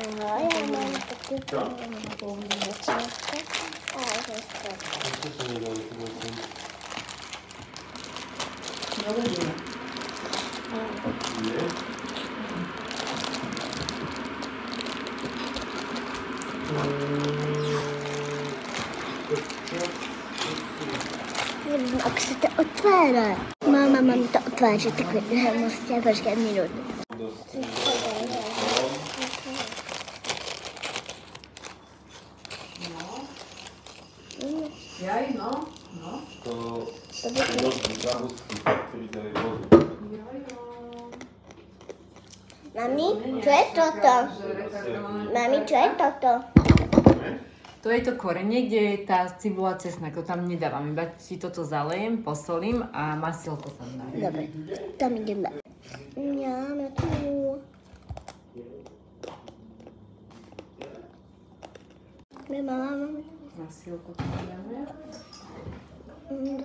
Ahoj, já mám takovou večerku. Nevím, jak se to otvírá. Máma mám to otvářet takhle, musíte počkat minutu. Jaj, no. To by to. Mami, čo je toto? Mami, čo je toto? To je to korenie, kde je tá cibula cesnak. To tam nedávam, iba si toto zalejem, posolím a masilko tam dám. Dobre, tam ideme. Máme tu. Mám. Masilko tam dáme.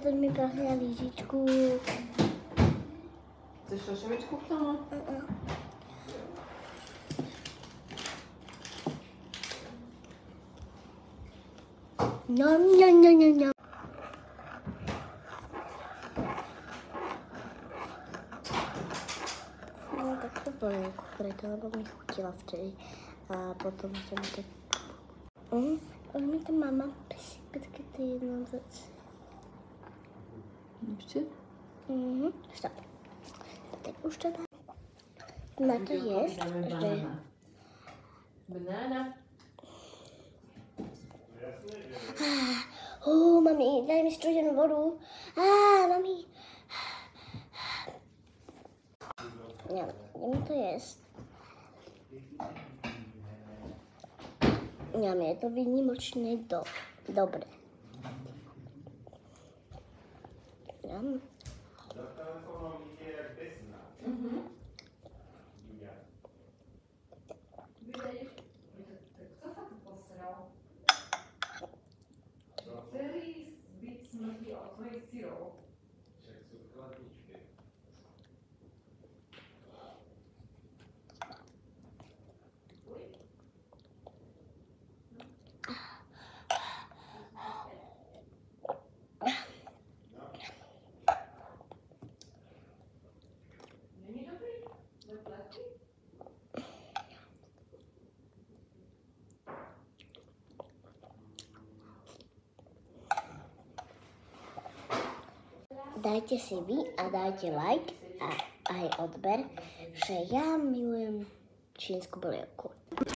Teď mi pachne lížičku. Chceš šošovičku k tomu? No. No tak to bylo jako preto, lebo mi chutila včera. A potom jsem to... Už mi to mama počkej, to je jedna věc. Ještě? Stop. Teď už to dá. Má to jíst? Banana. Mami, daj mi studenou vodu. Mami. Jdeme to jíst. Je to výnimočně dobré. Celý zbyt smrti od tvojich syrov. Však sú v chladničke. Není dobrý? Neplatí? Dajte si vy a dajte like a aj odber, že ja milujem čínsku polievku.